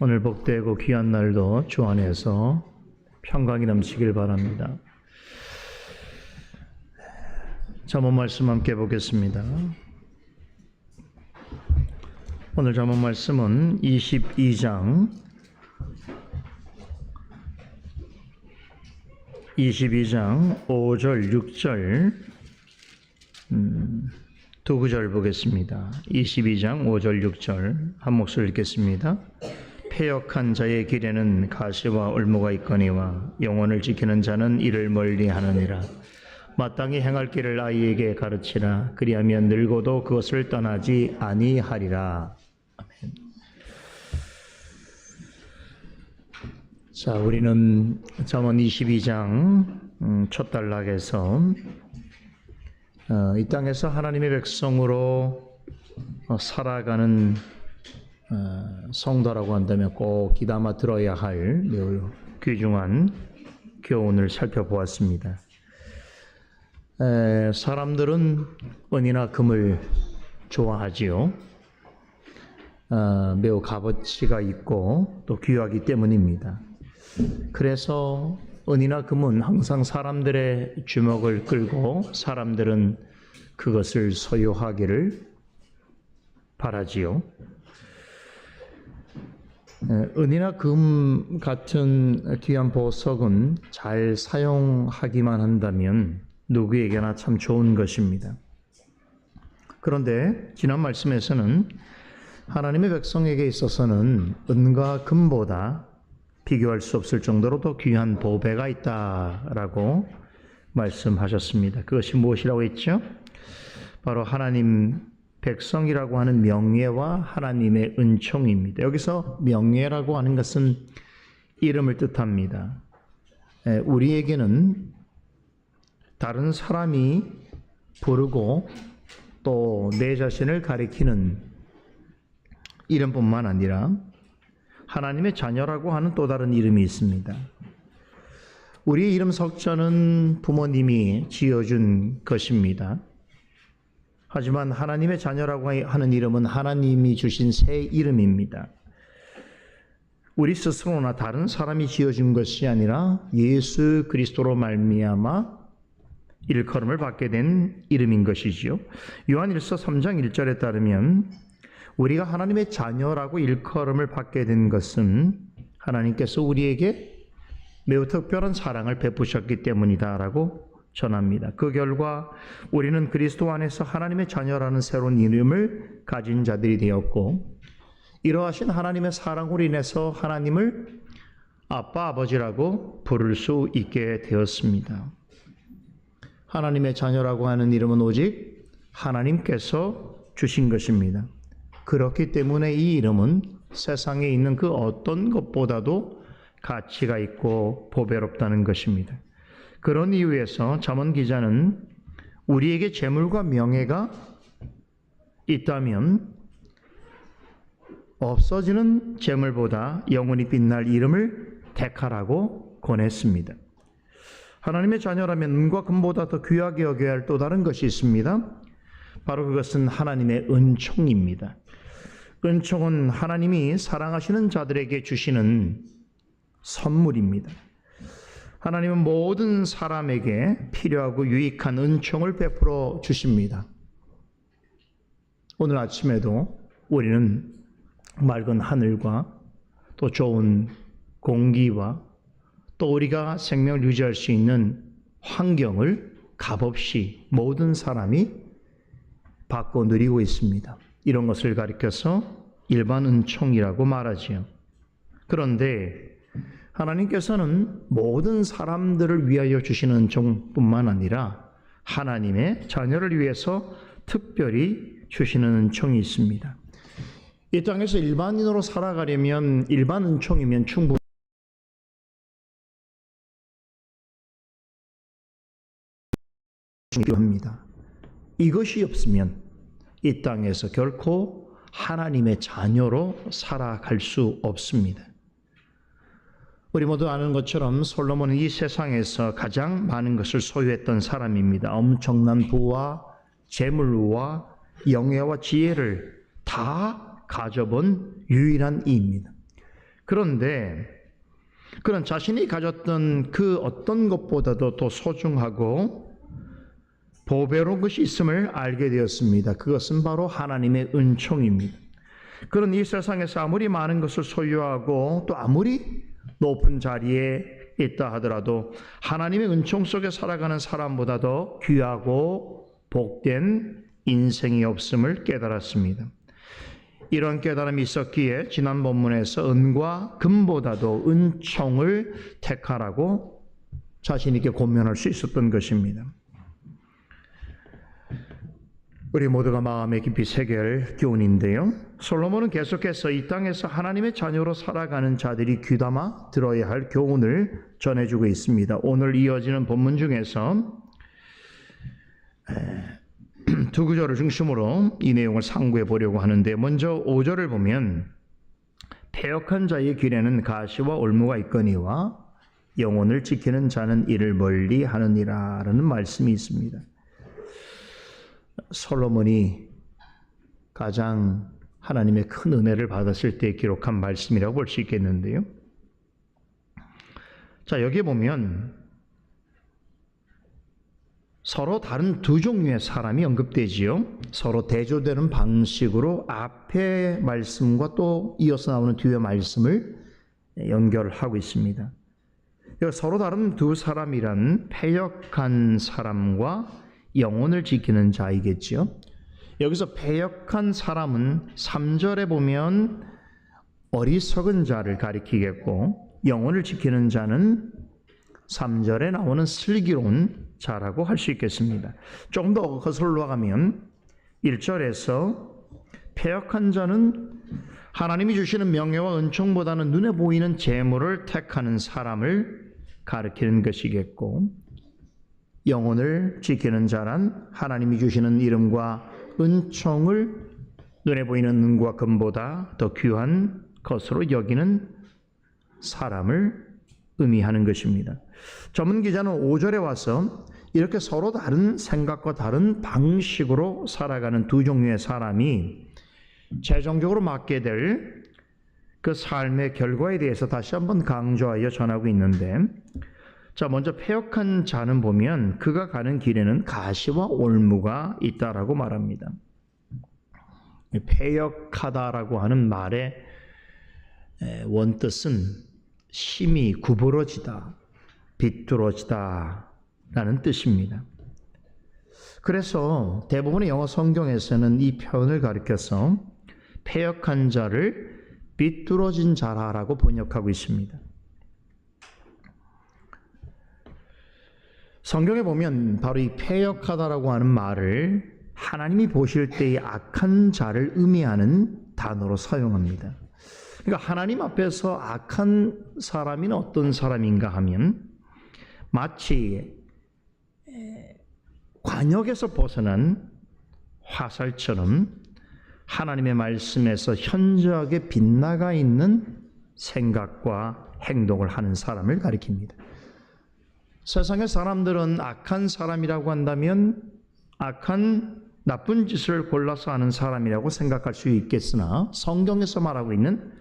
오늘 복되고 귀한 날도 주 안에서 평강이 넘치길 바랍니다. 잠언 말씀 함께 보겠습니다. 오늘 잠언 말씀은 22장 5절 6절 두 구절 보겠습니다. 22장 5절 6절 한 목소리 읽겠습니다. 패역한 자의 길에는 가시와 올무가 있거니와 영혼을 지키는 자는 이를 멀리하느니라. 마땅히 행할 길을 아이에게 가르치라. 그리하면 늙어도 그것을 떠나지 아니하리라. 아멘. 자, 우리는 잠언 22장 첫 단락에서 이 땅에서 하나님의 백성으로 살아가는 성도라고 한다면 꼭 귀담아 들어야 할 매우 귀중한 교훈을 살펴보았습니다. 사람들은 은이나 금을 좋아하지요. 매우 값어치가 있고 또 귀하기 때문입니다. 그래서 은이나 금은 항상 사람들의 주목을 끌고 사람들은 그것을 소유하기를 바라지요. 은이나 금 같은 귀한 보석은 잘 사용하기만 한다면 누구에게나 참 좋은 것입니다. 그런데 지난 말씀에서는 하나님의 백성에게 있어서는 은과 금보다 비교할 수 없을 정도로 더 귀한 보배가 있다라고 말씀하셨습니다. 그것이 무엇이라고 했죠? 바로 하나님 백성이라고 하는 명예와 하나님의 은총입니다. 여기서 명예라고 하는 것은 이름을 뜻합니다. 우리에게는 다른 사람이 부르고 또 내 자신을 가리키는 이름뿐만 아니라 하나님의 자녀라고 하는 또 다른 이름이 있습니다. 우리의 이름 석자는 부모님이 지어준 것입니다. 하지만 하나님의 자녀라고 하는 이름은 하나님이 주신 새 이름입니다. 우리 스스로나 다른 사람이 지어준 것이 아니라 예수 그리스도로 말미암아 일컬음을 받게 된 이름인 것이지요. 요한일서 3장 1절에 따르면 우리가 하나님의 자녀라고 일컬음을 받게 된 것은 하나님께서 우리에게 매우 특별한 사랑을 베푸셨기 때문이다라고 전합니다. 그 결과 우리는 그리스도 안에서 하나님의 자녀라는 새로운 이름을 가진 자들이 되었고, 이러하신 하나님의 사랑으로 인해서 하나님을 아빠, 아버지라고 부를 수 있게 되었습니다. 하나님의 자녀라고 하는 이름은 오직 하나님께서 주신 것입니다. 그렇기 때문에 이 이름은 세상에 있는 그 어떤 것보다도 가치가 있고 보배롭다는 것입니다. 그런 이유에서 잠언 기자는 우리에게 재물과 명예가 있다면 없어지는 재물보다 영원히 빛날 이름을 택하라고 권했습니다. 하나님의 자녀라면 은과 금보다 더 귀하게 여겨야 할 또 다른 것이 있습니다. 바로 그것은 하나님의 은총입니다. 은총은 하나님이 사랑하시는 자들에게 주시는 선물입니다. 하나님은 모든 사람에게 필요하고 유익한 은총을 베풀어 주십니다. 오늘 아침에도 우리는 맑은 하늘과 또 좋은 공기와 또 우리가 생명을 유지할 수 있는 환경을 값없이 모든 사람이 받고 누리고 있습니다. 이런 것을 가리켜서 일반 은총이라고 말하지요. 그런데 하나님께서는 모든 사람들을 위하여 주시는 은총뿐만 아니라 하나님의 자녀를 위해서 특별히 주시는 은총이 있습니다. 이 땅에서 일반인으로 살아가려면 일반 은총이면 충분합니다. 이것이 없으면 이 땅에서 결코 하나님의 자녀로 살아갈 수 없습니다. 우리 모두 아는 것처럼 솔로몬은 이 세상에서 가장 많은 것을 소유했던 사람입니다. 엄청난 부와 재물과 영예와 지혜를 다 가져본 유일한 이입니다. 그런데 그런 자신이 가졌던 그 어떤 것보다도 더 소중하고 보배로운 것이 있음을 알게 되었습니다. 그것은 바로 하나님의 은총입니다. 그런 이 세상에서 아무리 많은 것을 소유하고 또 아무리 높은 자리에 있다 하더라도 하나님의 은총 속에 살아가는 사람보다 더 귀하고 복된 인생이 없음을 깨달았습니다. 이런 깨달음이 있었기에 지난 본문에서 은과 금보다도 은총을 택하라고 자신 있게 권면할 수 있었던 것입니다. 우리 모두가 마음에 깊이 새길 교훈인데요. 솔로몬은 계속해서 이 땅에서 하나님의 자녀로 살아가는 자들이 귀담아 들어야 할 교훈을 전해주고 있습니다. 오늘 이어지는 본문 중에서 두 구절을 중심으로 이 내용을 상고해 보려고 하는데, 먼저 5절을 보면 패역한 자의 길에는 가시와 올무가 있거니와 영혼을 지키는 자는 이를 멀리 하느니라 라는 말씀이 있습니다. 솔로몬이 가장 하나님의 큰 은혜를 받았을 때 기록한 말씀이라고 볼 수 있겠는데요. 자, 여기 보면 서로 다른 두 종류의 사람이 언급되지요. 서로 대조되는 방식으로 앞의 말씀과 또 이어서 나오는 뒤의 말씀을 연결하고 있습니다. 서로 다른 두 사람이란 패역한 사람과 영혼을 지키는 자이겠지요. 여기서 패역한 사람은 3절에 보면 어리석은 자를 가리키겠고, 영혼을 지키는 자는 3절에 나오는 슬기로운 자라고 할 수 있겠습니다. 조금 더 거슬러 가면 1절에서 패역한 자는 하나님이 주시는 명예와 은총보다는 눈에 보이는 재물을 택하는 사람을 가리키는 것이겠고, 영혼을 지키는 자란 하나님이 주시는 이름과 은총을 눈에 보이는 은과 금보다 더 귀한 것으로 여기는 사람을 의미하는 것입니다. 전문 기자는 5절에 와서 이렇게 서로 다른 생각과 다른 방식으로 살아가는 두 종류의 사람이 최종적으로 맞게 될 그 삶의 결과에 대해서 다시 한번 강조하여 전하고 있는데, 자, 먼저 패역한 자는 보면 그가 가는 길에는 가시와 올무가 있다라고 말합니다. 패역하다라고 하는 말의 원뜻은 심히 구부러지다, 비뚤어지다 라는 뜻입니다. 그래서 대부분의 영어 성경에서는 이 표현을 가리켜서 패역한 자를 비뚤어진 자라고 번역하고 있습니다. 성경에 보면 바로 이 패역하다라고 하는 말을 하나님이 보실 때의 악한 자를 의미하는 단어로 사용합니다. 그러니까 하나님 앞에서 악한 사람은 어떤 사람인가 하면 마치 관역에서 벗어난 화살처럼 하나님의 말씀에서 현저하게 빗나가 있는 생각과 행동을 하는 사람을 가리킵니다. 세상의 사람들은 악한 사람이라고 한다면 악한 나쁜 짓을 골라서 하는 사람이라고 생각할 수 있겠으나, 성경에서 말하고 있는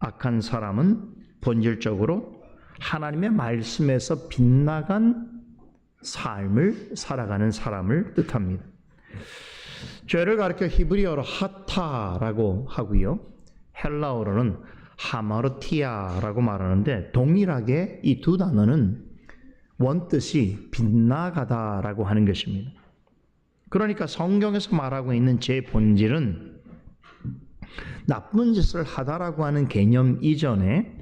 악한 사람은 본질적으로 하나님의 말씀에서 빗나간 삶을 살아가는 사람을 뜻합니다. 죄를 가리켜 히브리어로 하타라고 하고요, 헬라어로는 하마르티아라고 말하는데, 동일하게 이 두 단어는 원뜻이 빗나가다라고 하는 것입니다. 그러니까 성경에서 말하고 있는 제 본질은 나쁜 짓을 하다라고 하는 개념 이전에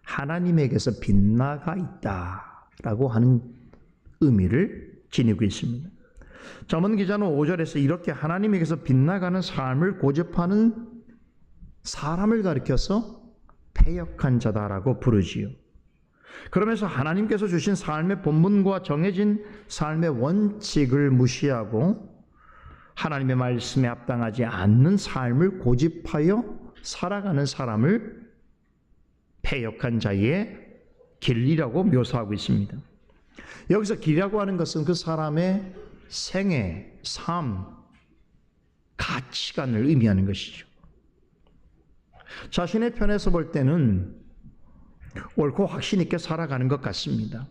하나님에게서 빗나가 있다라고 하는 의미를 지니고 있습니다. 전문 기자는 5절에서 이렇게 하나님에게서 빗나가는 삶을 고집하는 사람을 가리켜서 패역한 자다라고 부르지요. 그러면서 하나님께서 주신 삶의 본분과 정해진 삶의 원칙을 무시하고 하나님의 말씀에 합당하지 않는 삶을 고집하여 살아가는 사람을 패역한 자의 길이라고 묘사하고 있습니다. 여기서 길이라고 하는 것은 그 사람의 생애, 삶, 가치관을 의미하는 것이죠. 자신의 편에서 볼 때는 옳고 확신 있게 살아가는 것 같습니다.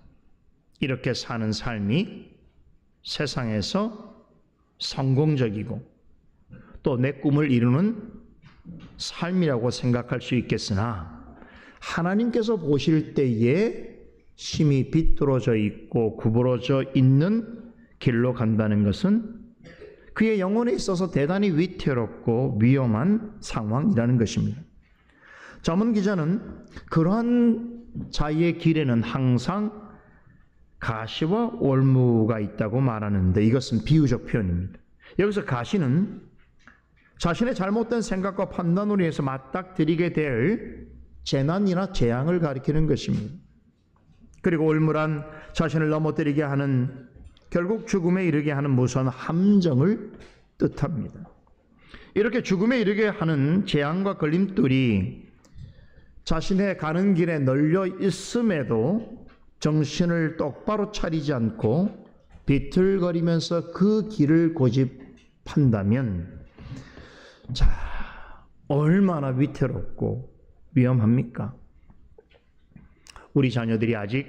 이렇게 사는 삶이 세상에서 성공적이고 또 내 꿈을 이루는 삶이라고 생각할 수 있겠으나 하나님께서 보실 때에 심히 비뚤어져 있고 구부러져 있는 길로 간다는 것은 그의 영혼에 있어서 대단히 위태롭고 위험한 상황이라는 것입니다. 잠언 기자는 그러한 자의 길에는 항상 가시와 올무가 있다고 말하는데 이것은 비유적 표현입니다. 여기서 가시는 자신의 잘못된 생각과 판단으로 인해서 맞닥뜨리게 될 재난이나 재앙을 가리키는 것입니다. 그리고 올무란 자신을 넘어뜨리게 하는 결국 죽음에 이르게 하는 무서운 함정을 뜻합니다. 이렇게 죽음에 이르게 하는 재앙과 걸림돌이 자신의 가는 길에 널려 있음에도 정신을 똑바로 차리지 않고 비틀거리면서 그 길을 고집한다면 자, 얼마나 위태롭고 위험합니까? 우리 자녀들이 아직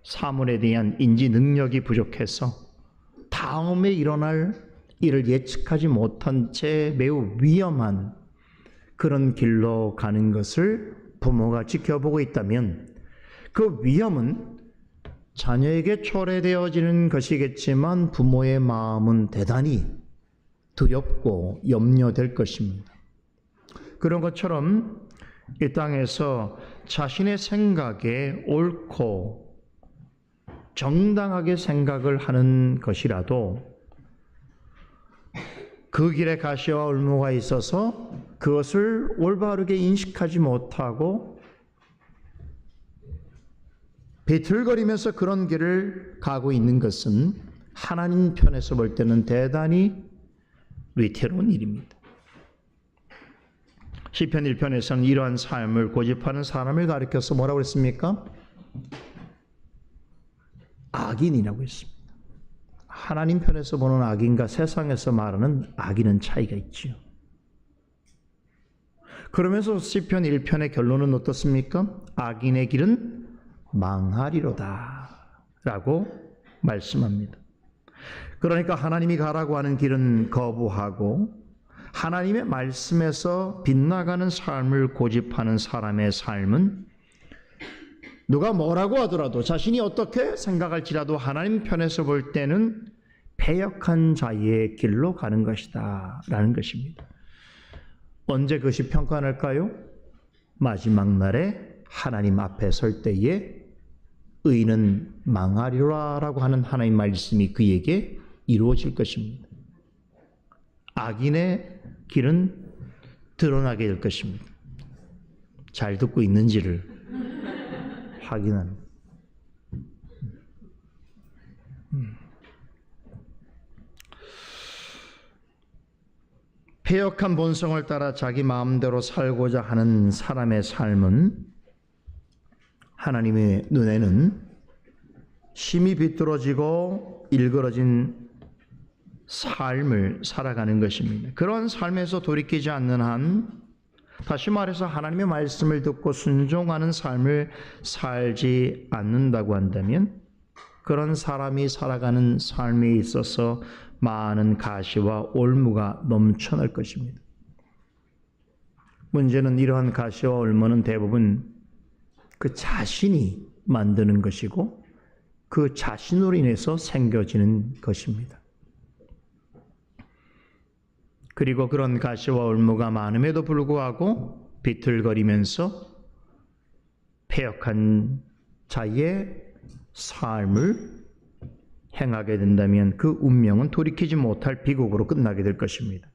사물에 대한 인지 능력이 부족해서 다음에 일어날 일을 예측하지 못한 채 매우 위험한 그런 길로 가는 것을 부모가 지켜보고 있다면 그 위험은 자녀에게 초래되어지는 것이겠지만 부모의 마음은 대단히 두렵고 염려될 것입니다. 그런 것처럼 이 땅에서 자신의 생각에 옳고 정당하게 생각을 하는 것이라도 그 길에 가시와 올무가 있어서 그것을 올바르게 인식하지 못하고 비틀거리면서 그런 길을 가고 있는 것은 하나님 편에서 볼 때는 대단히 위태로운 일입니다. 시편 1편에서는 이러한 삶을 고집하는 사람을 가리켜서 뭐라고 했습니까? 악인이라고 했습니다. 하나님 편에서 보는 악인과 세상에서 말하는 악인은 차이가 있지요. 그러면서 시편 1편의 결론은 어떻습니까? 악인의 길은 망하리로다 라고 말씀합니다. 그러니까 하나님이 가라고 하는 길은 거부하고 하나님의 말씀에서 빗나가는 삶을 고집하는 사람의 삶은 누가 뭐라고 하더라도 자신이 어떻게 생각할지라도 하나님 편에서 볼 때는 패역한 자의 길로 가는 것이다 라는 것입니다. 언제 그것이 평가할까요? 마지막 날에 하나님 앞에 설 때에 의인은 망하리라라고 하는 하나님 말씀이 그에게 이루어질 것입니다. 악인의 길은 드러나게 될 것입니다. 잘 듣고 있는지를 확인합니다. 패역한 본성을 따라 자기 마음대로 살고자 하는 사람의 삶은 하나님의 눈에는 심히 비뚤어지고 일그러진 삶을 살아가는 것입니다. 그런 삶에서 돌이키지 않는 한, 다시 말해서 하나님의 말씀을 듣고 순종하는 삶을 살지 않는다고 한다면 그런 사람이 살아가는 삶에 있어서 많은 가시와 올무가 넘쳐날 것입니다. 문제는 이러한 가시와 올무는 대부분 그 자신이 만드는 것이고 그 자신으로 인해서 생겨지는 것입니다. 그리고 그런 가시와 올무가 많음에도 불구하고 비틀거리면서 패역한 자의 삶을 행하게 된다면 그 운명은 돌이키지 못할 비극으로 끝나게 될 것입니다.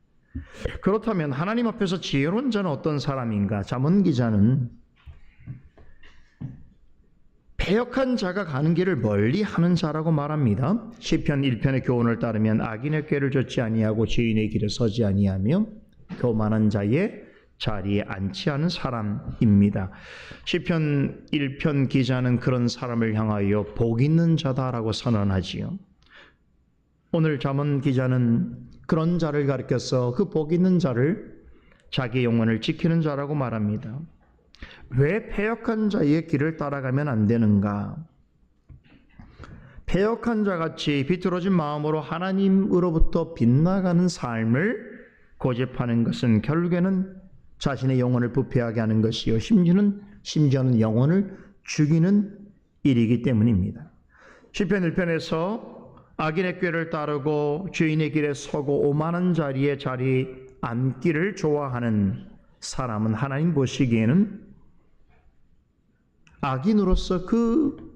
그렇다면 하나님 앞에서 지혜로운 자는 어떤 사람인가? 잠언 기자는 패역한 자가 가는 길을 멀리 하는 자라고 말합니다. 시편 1편의 교훈을 따르면 악인의 꾀를 좇지 아니하고 죄인의 길에 서지 아니하며 교만한 자의 자리에 앉지 않은 사람입니다. 시편 1편 기자는 그런 사람을 향하여 복 있는 자다라고 선언하지요. 오늘 잠언 기자는 그런 자를 가리켜서 그 복 있는 자를 자기 영혼을 지키는 자라고 말합니다. 왜 패역한 자의 길을 따라가면 안 되는가? 패역한 자같이 비뚤어진 마음으로 하나님으로부터 빗나가는 삶을 고집하는 것은 결국에는 자신의 영혼을 부패하게 하는 것이요, 심지어는 영혼을 죽이는 일이기 때문입니다. 시편 1편에서 악인의 꾀를 따르고 주인의 길에 서고 오만한 자리에 자리 앉기를 좋아하는 사람은 하나님 보시기에는 악인으로서 그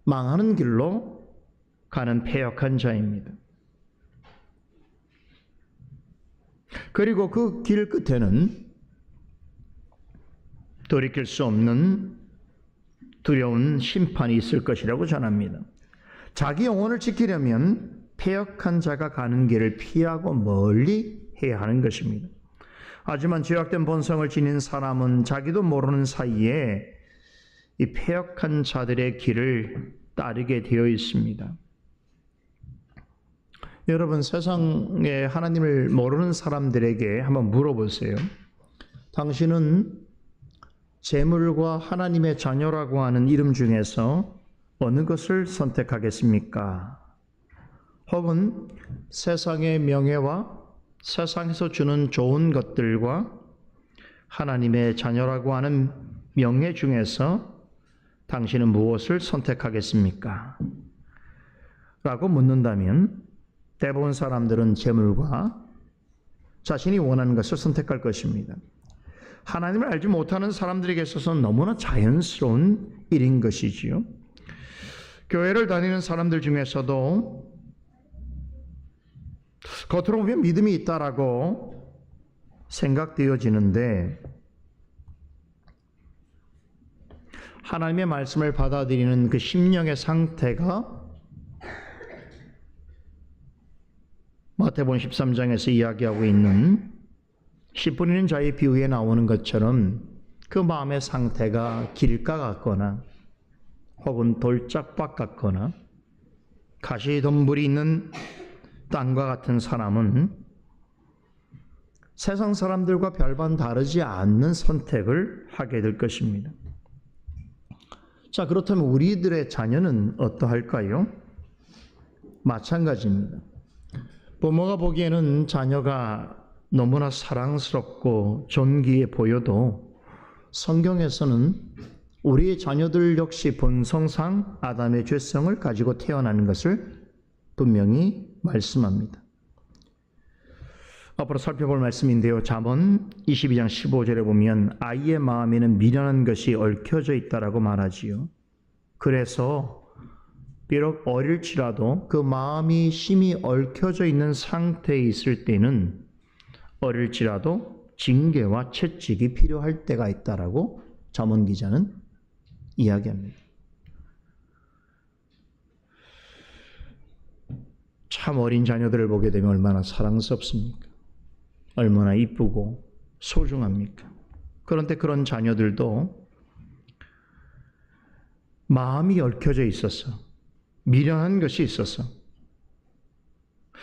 망하는 길로 가는 패역한 자입니다. 그리고 그 길 끝에는 돌이킬 수 없는 두려운 심판이 있을 것이라고 전합니다. 자기 영혼을 지키려면 패역한 자가 가는 길을 피하고 멀리 해야 하는 것입니다. 하지만 죄악된 본성을 지닌 사람은 자기도 모르는 사이에 이 패역한 자들의 길을 따르게 되어 있습니다. 여러분, 세상에 하나님을 모르는 사람들에게 한번 물어보세요. 당신은 재물과 하나님의 자녀라고 하는 이름 중에서 어느 것을 선택하겠습니까? 혹은 세상의 명예와 세상에서 주는 좋은 것들과 하나님의 자녀라고 하는 명예 중에서 당신은 무엇을 선택하겠습니까? 라고 묻는다면 대부분 사람들은 재물과 자신이 원하는 것을 선택할 것입니다. 하나님을 알지 못하는 사람들에게 있어서는 너무나 자연스러운 일인 것이지요. 교회를 다니는 사람들 중에서도 겉으로 보면 믿음이 있다라고 생각되어지는데 하나님의 말씀을 받아들이는 그 심령의 상태가 마태복음 13장에서 이야기하고 있는 씨 뿌리는 자의 비유에 나오는 것처럼 그 마음의 상태가 길가 같거나 혹은 돌짝밭 같거나 가시덤불이 있는 땅과 같은 사람은 세상 사람들과 별반 다르지 않는 선택을 하게 될 것입니다. 자, 그렇다면 우리들의 자녀는 어떠할까요? 마찬가지입니다. 부모가 보기에는 자녀가 너무나 사랑스럽고 존귀해 보여도 성경에서는 우리의 자녀들 역시 본성상 아담의 죄성을 가지고 태어나는 것을 분명히 말씀합니다. 앞으로 살펴볼 말씀인데요. 잠언 22장 15절에 보면 아이의 마음에는 미련한 것이 얽혀져 있다라고 말하지요. 그래서 비록 어릴지라도 그 마음이 심히 얽혀져 있는 상태에 있을 때는 어릴지라도 징계와 채찍이 필요할 때가 있다라고 잠언 기자는 이야기합니다. 참 어린 자녀들을 보게 되면 얼마나 사랑스럽습니까? 얼마나 이쁘고 소중합니까? 그런데 그런 자녀들도 마음이 얽혀져 있어서 미련한 것이 있어서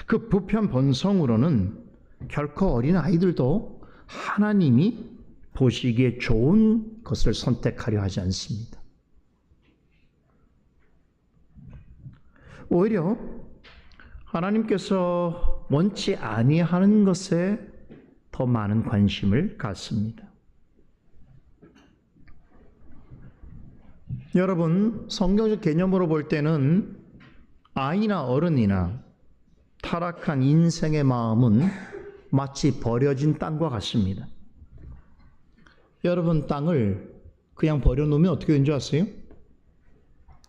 그 부패한 본성으로는 결코 어린 아이들도 하나님이 보시기에 좋은 것을 선택하려 하지 않습니다. 오히려 하나님께서 원치 아니하는 것에 더 많은 관심을 갖습니다. 여러분, 성경적 개념으로 볼 때는 아이나 어른이나 타락한 인생의 마음은 마치 버려진 땅과 같습니다. 여러분, 땅을 그냥 버려놓으면 어떻게 되는 줄 아세요?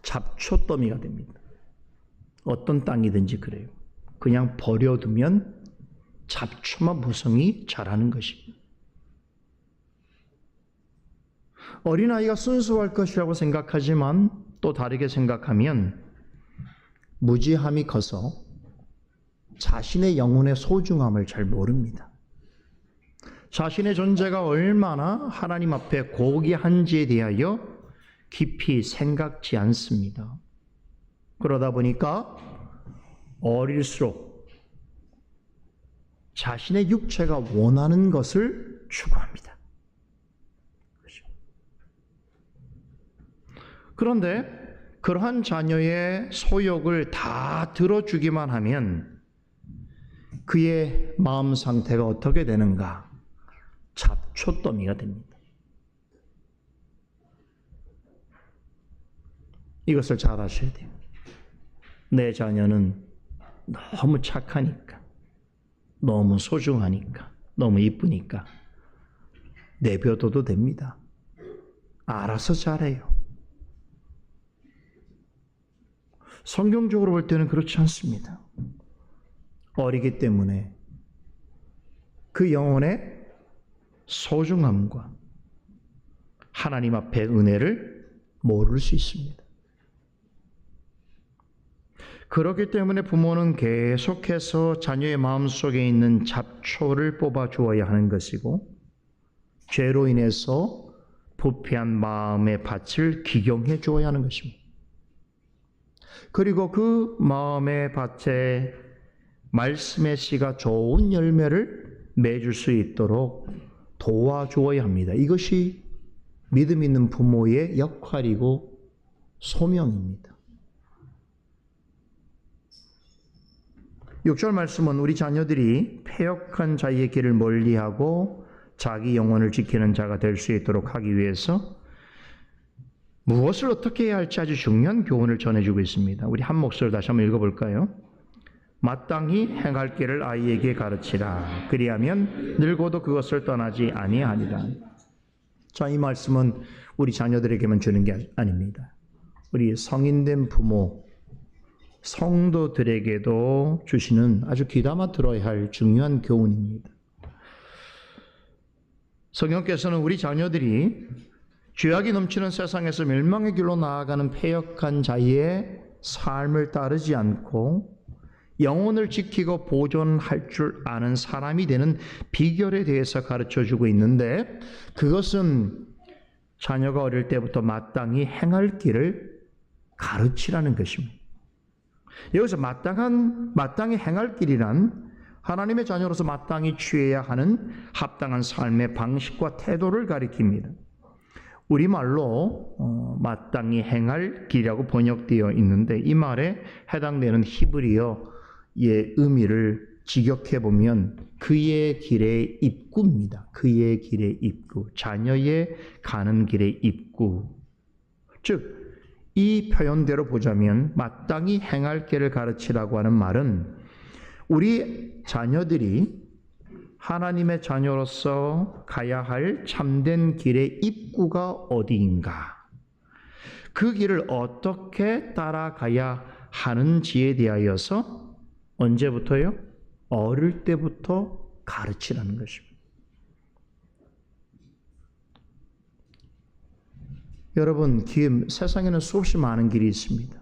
잡초더미가 됩니다. 어떤 땅이든지 그래요. 그냥 버려두면 잡초만 무성히 자라는 것입니다. 어린아이가 순수할 것이라고 생각하지만 또 다르게 생각하면 무지함이 커서 자신의 영혼의 소중함을 잘 모릅니다. 자신의 존재가 얼마나 하나님 앞에 고귀한지에 대하여 깊이 생각지 않습니다. 그러다 보니까 어릴수록 자신의 육체가 원하는 것을 추구합니다. 그렇죠? 그런데 그러한 자녀의 소욕을 다 들어주기만 하면 그의 마음 상태가 어떻게 되는가? 잡초더미가 됩니다. 이것을 잘 아셔야 돼요. 내 자녀는 너무 착하니까, 너무 소중하니까, 너무 이쁘니까 내버려둬도 됩니다. 알아서 잘해요. 성경적으로 볼 때는 그렇지 않습니다. 어리기 때문에 그 영혼의 소중함과 하나님 앞의 은혜를 모를 수 있습니다. 그렇기 때문에 부모는 계속해서 자녀의 마음속에 있는 잡초를 뽑아 주어야 하는 것이고, 죄로 인해서 부패한 마음의 밭을 기경해 주어야 하는 것입니다. 그리고 그 마음의 밭에 말씀의 씨가 좋은 열매를 맺을 수 있도록 도와주어야 합니다. 이것이 믿음 있는 부모의 역할이고 소명입니다. 6절 말씀은 우리 자녀들이 패역한 자의 길을 멀리하고 자기 영혼을 지키는 자가 될 수 있도록 하기 위해서 무엇을 어떻게 해야 할지 아주 중요한 교훈을 전해주고 있습니다. 우리 한 목소리로 다시 한번 읽어볼까요? 마땅히 행할 길을 아이에게 가르치라. 그리하면 늙어도 그것을 떠나지 아니하리라. 자, 이 말씀은 우리 자녀들에게만 주는 게 아닙니다. 우리 성인된 부모, 성도들에게도 주시는 아주 귀담아 들어야 할 중요한 교훈입니다. 성경께서는 우리 자녀들이 죄악이 넘치는 세상에서 멸망의 길로 나아가는 패역한 자의 삶을 따르지 않고 영혼을 지키고 보존할 줄 아는 사람이 되는 비결에 대해서 가르쳐주고 있는데, 그것은 자녀가 어릴 때부터 마땅히 행할 길을 가르치라는 것입니다. 여기서 마땅히 행할 길이란 하나님의 자녀로서 마땅히 취해야 하는 합당한 삶의 방식과 태도를 가리킵니다. 우리말로 마땅히 행할 길이라고 번역되어 있는데, 이 말에 해당되는 히브리어의 의미를 직역해 보면 그의 길의 입구입니다. 그의 길의 입구, 자녀의 가는 길의 입구. 즉, 이 표현대로 보자면 마땅히 행할 길을 가르치라고 하는 말은 우리 자녀들이 하나님의 자녀로서 가야 할 참된 길의 입구가 어디인가, 그 길을 어떻게 따라가야 하는지에 대하여서 언제부터요? 어릴 때부터 가르치라는 것입니다. 여러분, 세상에는 수없이 많은 길이 있습니다.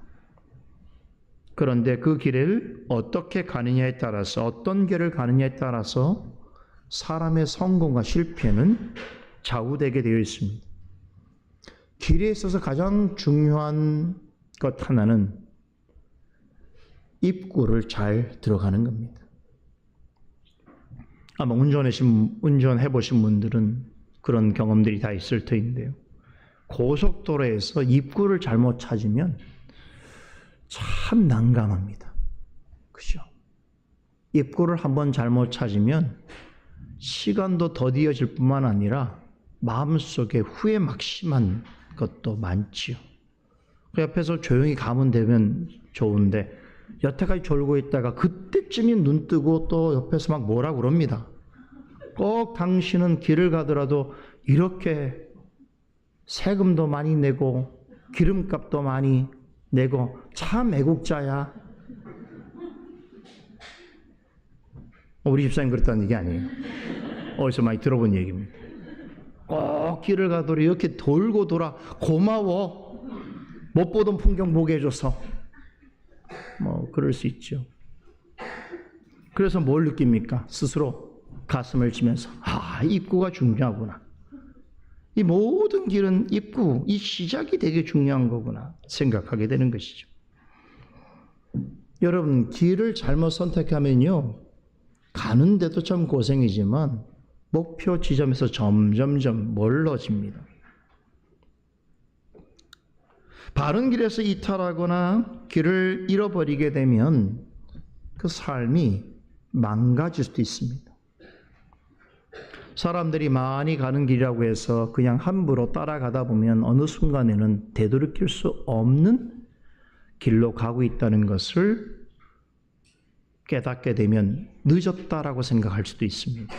그런데 그 길을 어떻게 가느냐에 따라서, 어떤 길을 가느냐에 따라서 사람의 성공과 실패는 좌우되게 되어 있습니다. 길에 있어서 가장 중요한 것 하나는 입구를 잘 들어가는 겁니다. 아마 운전해 보신 분들은 그런 경험들이 다 있을 터인데요. 고속도로에서 입구를 잘못 찾으면 참 난감합니다. 그죠? 입구를 한번 잘못 찾으면 시간도 더디어질 뿐만 아니라 마음속에 후회 막심한 것도 많지요. 그 옆에서 조용히 가면 되면 좋은데 여태까지 졸고 있다가 그때쯤이 눈 뜨고 또 옆에서 막 뭐라 그럽니다. 꼭 당신은 길을 가더라도 이렇게 세금도 많이 내고 기름값도 많이 내고 참 애국자야. 우리 집사님 그랬다는 얘기 아니에요. 어디서 많이 들어본 얘기입니다. 꼭 길을 가더라도 이렇게 돌고 돌아 고마워. 못 보던 풍경 보게 해줘서. 그럴 수 있죠. 그래서 뭘 느낍니까? 스스로 가슴을 치면서 입구가 중요하구나. 이 모든 길은 입구, 이 시작이 되게 중요한 거구나 생각하게 되는 것이죠. 여러분, 길을 잘못 선택하면요, 가는데도 참 고생이지만 목표 지점에서 점점점 멀어집니다. 바른 길에서 이탈하거나 길을 잃어버리게 되면 그 삶이 망가질 수도 있습니다. 사람들이 많이 가는 길이라고 해서 그냥 함부로 따라가다 보면 어느 순간에는 되돌이킬 수 없는 길로 가고 있다는 것을 깨닫게 되면 늦었다라고 생각할 수도 있습니다.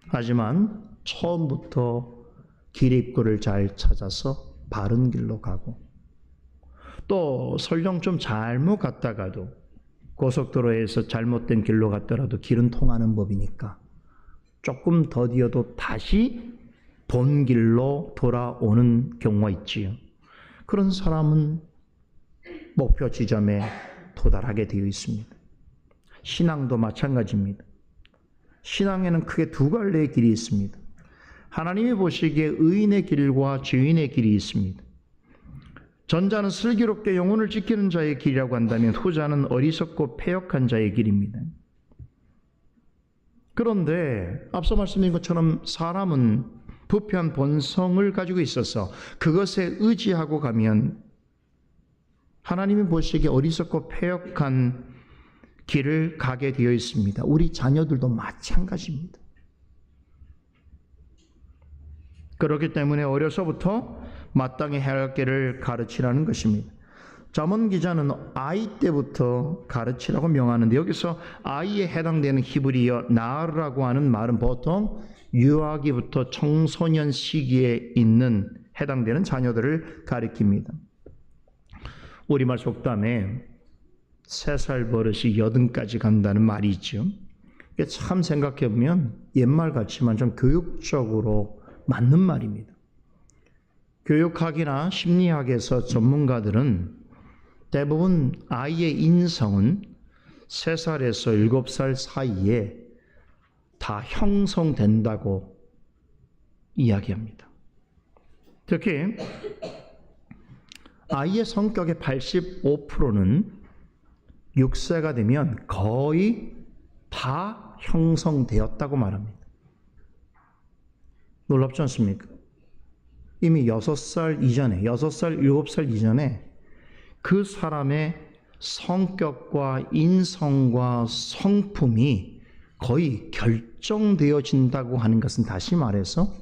하지만 처음부터 길 입구를 잘 찾아서 바른 길로 가고, 또 설령 좀 잘못 갔다가도 고속도로에서 잘못된 길로 갔더라도 길은 통하는 법이니까 조금 더디어도 다시 본 길로 돌아오는 경우가 있지요. 그런 사람은 목표 지점에 도달하게 되어 있습니다. 신앙도 마찬가지입니다. 신앙에는 크게 두 갈래의 길이 있습니다. 하나님이 보시기에 의인의 길과 죄인의 길이 있습니다. 전자는 슬기롭게 영혼을 지키는 자의 길이라고 한다면 후자는 어리석고 패역한 자의 길입니다. 그런데 앞서 말씀드린 것처럼 사람은 부패한 본성을 가지고 있어서 그것에 의지하고 가면 하나님이 보시기에 어리석고 패역한 길을 가게 되어 있습니다. 우리 자녀들도 마찬가지입니다. 그렇기 때문에 어려서부터 마땅히 해야 할 길을 가르치라는 것입니다. 잠언 기자는 아이 때부터 가르치라고 명하는데, 여기서 아이에 해당되는 히브리어 나르라고 하는 말은 보통 유아기부터 청소년 시기에 있는 해당되는 자녀들을 가리킵니다. 우리말 속담에 3살 버릇이 80까지 간다는 말이 있죠. 이게 참 생각해보면 옛말 같지만 좀 교육적으로 맞는 말입니다. 교육학이나 심리학에서 전문가들은 대부분 아이의 인성은 3살에서 7살 사이에 다 형성된다고 이야기합니다. 특히 아이의 성격의 85%는 6세가 되면 거의 다 형성되었다고 말합니다. 놀랍지 않습니까? 이미 6살 이전에, 6살, 7살 이전에 그 사람의 성격과 인성과 성품이 거의 결정되어진다고 하는 것은, 다시 말해서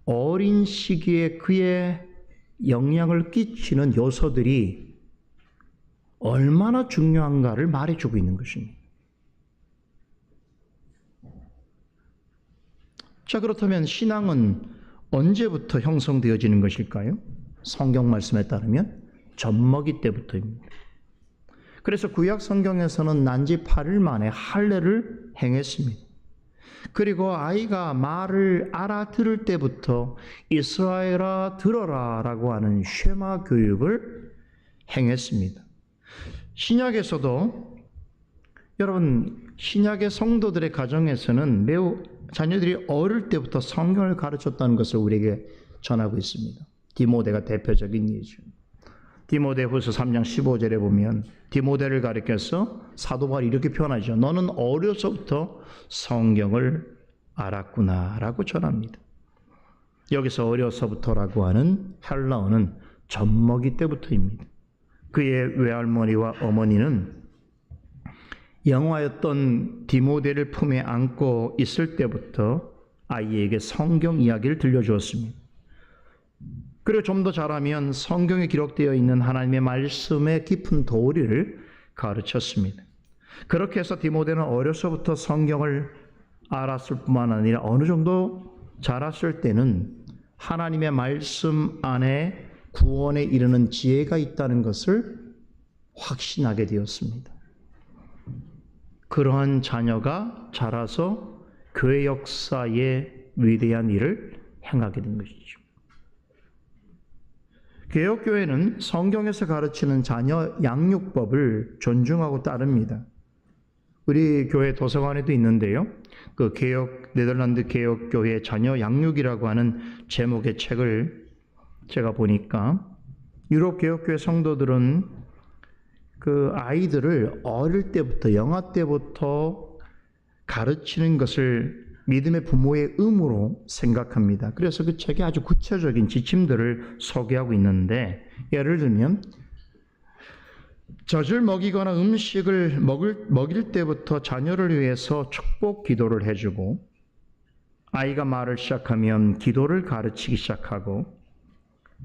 어린 시기에 그의 영향을 끼치는 요소들이 얼마나 중요한가를 말해주고 있는 것입니다. 자, 그렇다면 신앙은 언제부터 형성되어지는 것일까요? 성경 말씀에 따르면 젖먹이 때부터입니다. 그래서 구약 성경에서는 난지 8일 만에 할례를 행했습니다. 그리고 아이가 말을 알아들을 때부터 이스라엘아 들어라 라고 하는 쉐마 교육을 행했습니다. 신약에서도, 여러분, 신약의 성도들의 가정에서는 매우 자녀들이 어릴 때부터 성경을 가르쳤다는 것을 우리에게 전하고 있습니다. 디모데가 대표적인 예죠. 디모데후서 3장 15절에 보면 디모데를 가리켜서 사도 바울이 이렇게 표현하죠. 너는 어려서부터 성경을 알았구나 라고 전합니다. 여기서 어려서부터라고 하는 헬라어는 젖먹이 때부터입니다. 그의 외할머니와 어머니는 영화였던 디모데를 품에 안고 있을 때부터 아이에게 성경 이야기를 들려주었습니다. 그리고 좀 더 자라면 성경에 기록되어 있는 하나님의 말씀의 깊은 도리를 가르쳤습니다. 그렇게 해서 디모데는 어려서부터 성경을 알았을 뿐만 아니라 어느 정도 자랐을 때는 하나님의 말씀 안에 구원에 이르는 지혜가 있다는 것을 확신하게 되었습니다. 그러한 자녀가 자라서 교회 역사에 위대한 일을 행하게 된 것이죠. 개혁교회는 성경에서 가르치는 자녀 양육법을 존중하고 따릅니다. 우리 교회 도서관에도 있는데요. 그 네덜란드 개혁교회 자녀 양육이라고 하는 제목의 책을 제가 보니까 유럽 개혁교회 성도들은 그 아이들을 어릴 때부터, 영아 때부터 가르치는 것을 믿음의 부모의 의무로 생각합니다. 그래서 그 책에 아주 구체적인 지침들을 소개하고 있는데, 예를 들면 젖을 먹이거나 음식을 먹일 때부터 자녀를 위해서 축복 기도를 해주고, 아이가 말을 시작하면 기도를 가르치기 시작하고,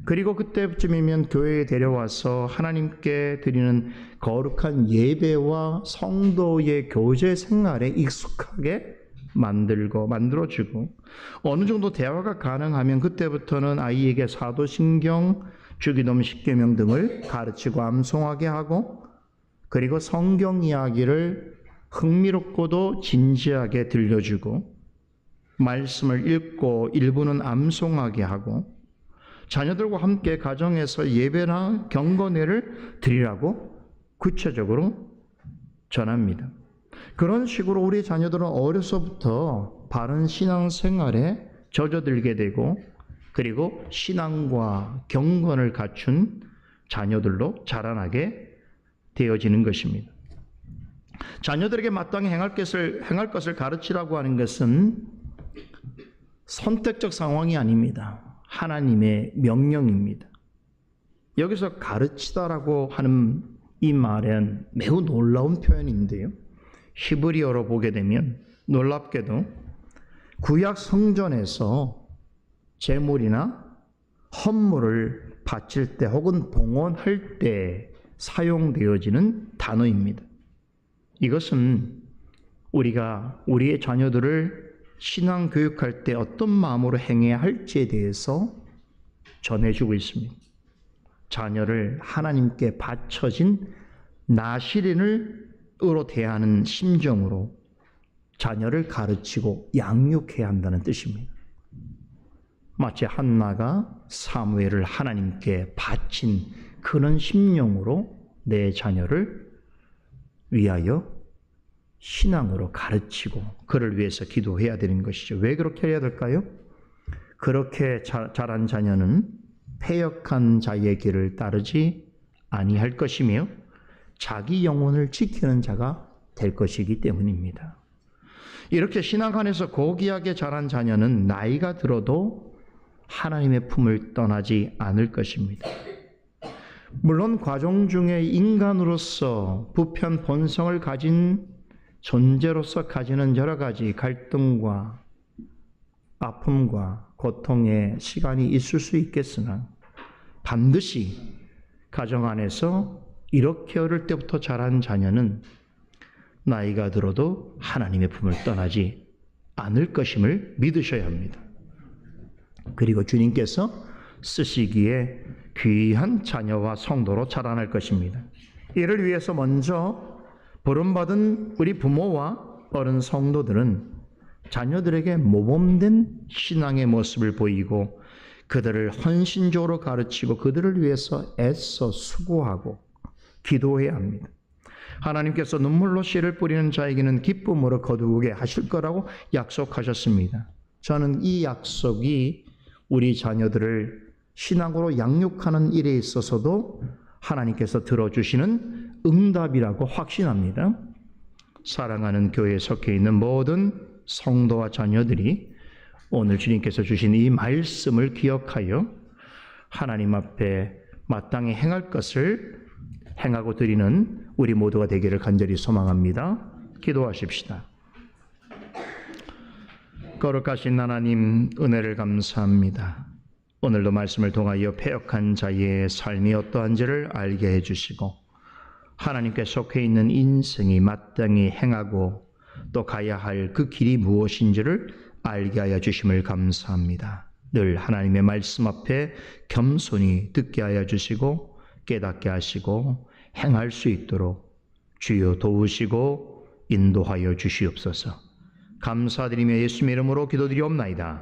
그리고 그때쯤이면 교회에 데려와서 하나님께 드리는 거룩한 예배와 성도의 교제 생활에 익숙하게 만들어주고, 어느 정도 대화가 가능하면 그때부터는 아이에게 사도신경, 주기도문 10계명 등을 가르치고 암송하게 하고, 그리고 성경 이야기를 흥미롭고도 진지하게 들려주고, 말씀을 읽고 일부는 암송하게 하고, 자녀들과 함께 가정에서 예배나 경건회를 드리라고 구체적으로 전합니다. 그런 식으로 우리 자녀들은 어려서부터 바른 신앙생활에 젖어들게 되고, 그리고 신앙과 경건을 갖춘 자녀들로 자라나게 되어지는 것입니다. 자녀들에게 마땅히 행할 것을 가르치라고 하는 것은 선택적 상황이 아닙니다. 하나님의 명령입니다. 여기서 가르치다라고 하는 이 말은 매우 놀라운 표현인데요. 히브리어로 보게 되면 놀랍게도 구약 성전에서 제물이나 헌물을 바칠 때 혹은 봉헌할 때 사용되어지는 단어입니다. 이것은 우리가 우리의 자녀들을 신앙 교육할 때 어떤 마음으로 행해야 할지에 대해서 전해주고 있습니다. 자녀를 하나님께 바쳐진 나시린으로 대하는 심정으로 자녀를 가르치고 양육해야 한다는 뜻입니다. 마치 한나가 사무엘을 하나님께 바친 그런 심령으로 내 자녀를 위하여 신앙으로 가르치고 그를 위해서 기도해야 되는 것이죠. 왜 그렇게 해야 될까요? 그렇게 자란 자녀는 패역한 자의 길을 따르지 아니할 것이며 자기 영혼을 지키는 자가 될 것이기 때문입니다. 이렇게 신앙 안에서 고귀하게 자란 자녀는 나이가 들어도 하나님의 품을 떠나지 않을 것입니다. 물론 과정 중에 인간으로서 부편 본성을 가진 존재로서 가지는 여러 가지 갈등과 아픔과 고통의 시간이 있을 수 있겠으나 반드시 가정 안에서 이렇게 어릴 때부터 자란 자녀는 나이가 들어도 하나님의 품을 떠나지 않을 것임을 믿으셔야 합니다. 그리고 주님께서 쓰시기에 귀한 자녀와 성도로 자라날 것입니다. 이를 위해서 먼저 부름받은 우리 부모와 어른 성도들은 자녀들에게 모범된 신앙의 모습을 보이고 그들을 헌신적으로 가르치고 그들을 위해서 애써 수고하고 기도해야 합니다. 하나님께서 눈물로 씨를 뿌리는 자에게는 기쁨으로 거두게 하실 거라고 약속하셨습니다. 저는 이 약속이 우리 자녀들을 신앙으로 양육하는 일에 있어서도 하나님께서 들어주시는 응답이라고 확신합니다. 사랑하는 교회에 속해 있는 모든 성도와 자녀들이 오늘 주님께서 주신 이 말씀을 기억하여 하나님 앞에 마땅히 행할 것을 행하고 드리는 우리 모두가 되기를 간절히 소망합니다. 기도하십시다. 거룩하신 하나님, 은혜를 감사합니다. 오늘도 말씀을 통하여 패역한 자의 삶이 어떠한지를 알게 해주시고 하나님께 속해 있는 인생이 마땅히 행하고 또 가야 할 그 길이 무엇인지를 알게 하여 주심을 감사합니다. 늘 하나님의 말씀 앞에 겸손히 듣게 하여 주시고 깨닫게 하시고 행할 수 있도록 주여 도우시고 인도하여 주시옵소서. 감사드리며 예수님의 이름으로 기도드리옵나이다.